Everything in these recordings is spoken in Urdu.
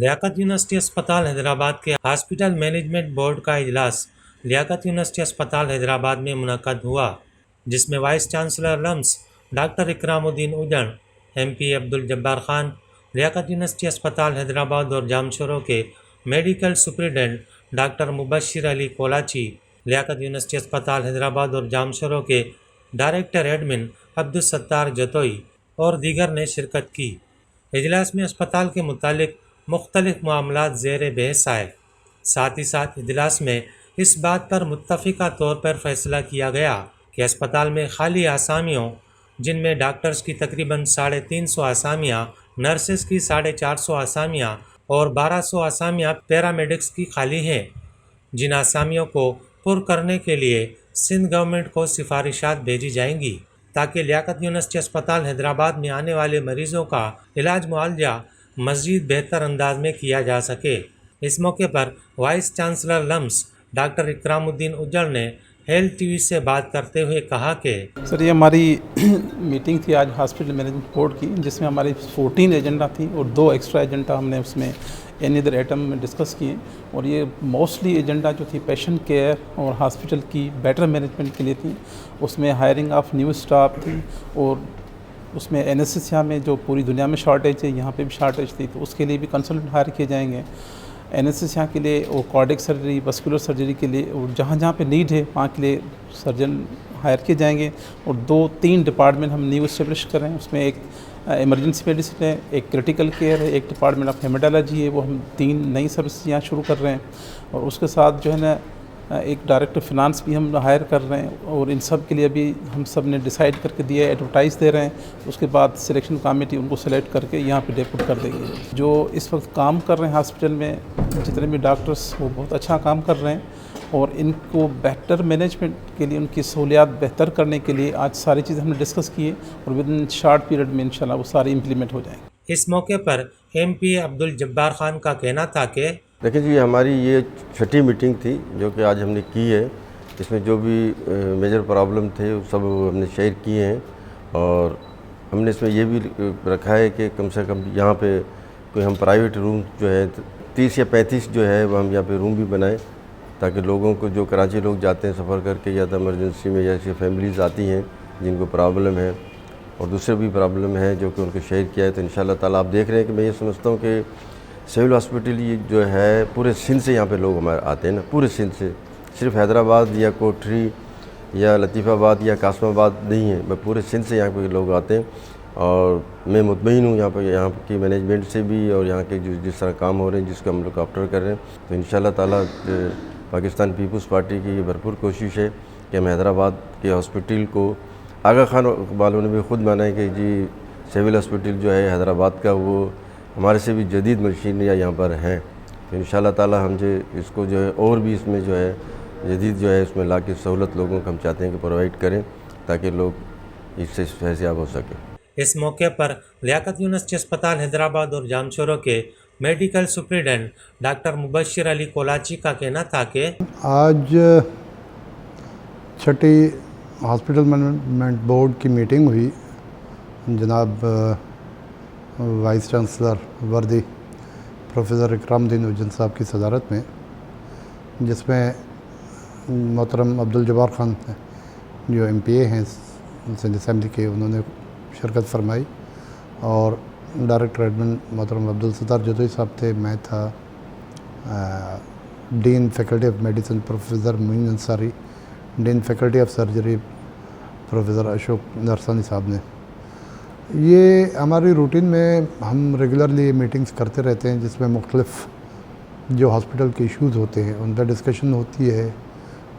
لیاقت یونیورسٹی اسپتال حیدرآباد کے ہاسپٹل مینجمنٹ بورڈ کا اجلاس لیاقت یونیورسٹی اسپتال حیدرآباد میں منعقد ہوا، جس میں وائس چانسلر لمس ڈاکٹر اکرام الدین اجڑ، ایم پی عبدالجبار خان، لیاقت یونیورسٹی اسپتال حیدرآباد اور جامشورو کے میڈیکل سپرنٹنڈنٹ ڈاکٹر مبشر علی کولاچی، لیاقت یونیورسٹی اسپتال حیدرآباد اور جامشورو کے ڈائریکٹر ایڈمن عبدالستار جتوئی اور دیگر نے شرکت کی۔ اجلاس میں اسپتال کے متعلق مختلف معاملات زیر بحث آئے۔ ساتھ ہی ساتھ اجلاس میں اس بات پر متفقہ طور پر فیصلہ کیا گیا کہ اسپتال میں خالی اسامیوں، جن میں ڈاکٹرز کی تقریباً 350 اسامیاں، نرسز کی 450 اسامیاں اور 1200 اسامیاں پیرامیڈکس کی خالی ہیں، جن اسامیوں کو پر کرنے کے لیے سندھ گورنمنٹ کو سفارشات بھیجی جائیں گی تاکہ لیاقت یونیورسٹی اسپتال حیدرآباد میں آنے والے مریضوں کا علاج معالجہ مزید بہتر انداز میں کیا جا سکے۔ اس موقع پر وائس چانسلر لمس ڈاکٹر اکرام الدین اجڑ نے ہیلتھ ٹی وی سے بات کرتے ہوئے کہا کہ سر یہ ہماری میٹنگ تھی آج ہاسپٹل مینجمنٹ بورڈ کی، جس میں ہماری 14 ایجنڈا تھی اور 2 ایکسٹرا ایجنڈا ہم نے اس میں اینی ادر ایٹم میں ڈسکس کیے، اور یہ موسٹلی ایجنڈا جو تھی پیشنٹ کیئر اور ہاسپٹل کی بیٹر مینجمنٹ کے لیے تھی۔ اس میں ہائرنگ آف نیو اسٹاف تھی، اور اس میں اینستھیسیا میں جو پوری دنیا میں شارٹیج ہے، یہاں پہ بھی شارٹیج تھی، تو اس کے لیے بھی کنسلٹنٹ ہائر کیے جائیں گے۔ اینستھیسیا کے لیے اور کارڈک سرجری، واسکولر سرجری کے لیے، اور جہاں جہاں پہ نیڈ ہے وہاں کے لیے سرجن ہائر کیے جائیں گے، اور 2-3 ڈپارٹمنٹ ہم نیو اسٹیبلش کر رہے ہیں۔ اس میں ایک ایمرجنسی میڈیسن ہے، ایک کرٹیکل کیئر ہے، ایک ڈپارٹمنٹ آف ہیمیٹالوجی ہے، وہ ہم 3 نئی سروسز یہاں شروع کر رہے ہیں، اور اس کے ساتھ جو ہے نا ایک ڈائریکٹر فنانس بھی ہم ہائر کر رہے ہیں، اور ان سب کے لیے ابھی ہم سب نے ڈیسائیڈ کر کے دیا ہے، ایڈورٹائز دے رہے ہیں۔ اس کے بعد سلیکشن کمیٹی ان کو سلیکٹ کر کے یہاں پہ ڈیپوٹ کر دے گی۔ جو اس وقت کام کر رہے ہیں ہاسپٹل میں جتنے بھی ڈاکٹرس، وہ بہت اچھا کام کر رہے ہیں، اور ان کو بہتر مینجمنٹ کے لیے، ان کی سہولیات بہتر کرنے کے لیے آج ساری چیزیں ہم نے ڈسکس کی ہے، اور ود ان شارٹ پیریڈ میں انشاءاللہ وہ ساری امپلیمنٹ ہو جائیں گے۔ اس موقع پر ایم پی عبدالجبار خان کا کہنا تھا کہ دیکھیں جی، ہماری یہ 6ٹھی میٹنگ تھی جو کہ آج ہم نے کی ہے۔ اس میں جو بھی میجر پرابلم تھے وہ سب ہم نے شیئر کیے ہیں، اور ہم نے اس میں یہ بھی رکھا ہے کہ کم سے کم یہاں پہ کوئی ہم پرائیویٹ روم جو ہے 30 یا 35 جو ہے وہ ہم یہاں پہ روم بھی بنائیں، تاکہ لوگوں کو جو کراچی لوگ جاتے ہیں سفر کر کے، یا تو ایمرجنسی میں یا ایسی فیملیز آتی ہیں جن کو پرابلم ہے اور دوسرے بھی پرابلم ہے جو کہ ان کو شیئر کیا ہے، تو انشاءاللہ تعالیٰ آپ دیکھ رہے ہیں کہ میں یہ سمجھتا ہوں کہ سول ہاسپٹل یہ جو ہے پورے سندھ سے یہاں پہ لوگ ہمارے آتے ہیں نا، پورے سندھ سے، صرف حیدرآباد یا کوٹری یا لطیف آباد یا قاسم آباد نہیں ہے، میں پورے سندھ سے یہاں پہ لوگ آتے ہیں، اور میں مطمئن ہوں یہاں کی مینجمنٹ سے بھی، اور یہاں کے جس طرح کام ہو رہے ہیں، جس کو ہم لوگ آفٹر کر رہے ہیں، تو انشاءاللہ تعالیٰ پاکستان پیپلز پارٹی کی یہ بھرپور کوشش ہے کہ ہم حیدرآباد کے ہاسپٹل کو، آغا خان والوں نے بھی خود مانا ہے کہ جی سول ہاسپٹل جو ہے حیدرآباد کا وہ ہمارے سے بھی جدید مشینریاں یہاں پر ہیں، تو انشاءاللہ تعالیٰ ہم جو اس کو جو ہے اور بھی اس میں جو ہے جدید جو ہے اس میں لا کے سہولت لوگوں کو ہم چاہتے ہیں کہ پرووائڈ کریں، تاکہ لوگ اس سے فیضیاب ہو سکیں۔ اس موقع پر لیاقت یونیورسٹی اسپتال حیدرآباد اور جامشورو کے میڈیکل سپرنٹنڈنٹ ڈاکٹر مبشر علی کولاچی کا کہنا تھا کہ آج 6ٹھی ہاسپٹل مینجمنٹ بورڈ کی میٹنگ ہوئی جناب وائس چانسلر وردی پروفیسر اکرام الدین اجڑ صاحب کی صدارت میں، جس میں محترم عبدالجبار خان جو ایم پی اے ہیں سندھ اسمبلی کے، انہوں نے شرکت فرمائی، اور ڈائریکٹر ایڈمن محترم عبدالستار جتوئی صاحب تھے، میں تھا، dean faculty of medicine professor Moin Ansari, dean faculty of surgery professor Ashok Narsani صاحب نے۔ یہ ہماری روٹین میں ہم ریگولرلی میٹنگز کرتے رہتے ہیں، جس میں مختلف جو ہاسپٹل کے ایشوز ہوتے ہیں ان پہ ڈسکشن ہوتی ہے،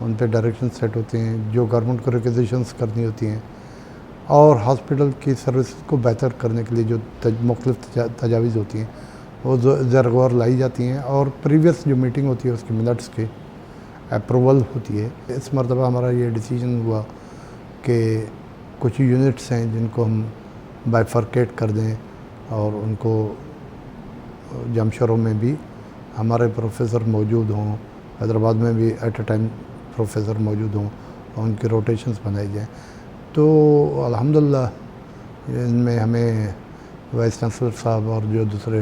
ان پہ ڈائریکشن سیٹ ہوتے ہیں، جو گورنمنٹ کو ریکویزیشنز کرنی ہوتی ہیں، اور ہاسپٹل کی سروس کو بہتر کرنے کے لیے جو مختلف تجاویز ہوتی ہیں وہ زیر غور لائی جاتی ہیں، اور پریویس جو میٹنگ ہوتی ہے اس کی منٹس کی اپروول ہوتی ہے۔ اس مرتبہ ہمارا یہ ڈیسیجن ہوا کہ کچھ یونٹس ہیں جن کو ہم بائیفرکیٹ کر دیں، اور ان کو جامشورو میں بھی ہمارے پروفیسر موجود ہوں، حیدرآباد میں بھی ایٹ اے ٹائم پروفیسر موجود ہوں، اور ان کی روٹیشنز بنائی جائیں۔ تو الحمدللہ ان میں ہمیں وائس چانسلر صاحب اور جو دوسرے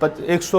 100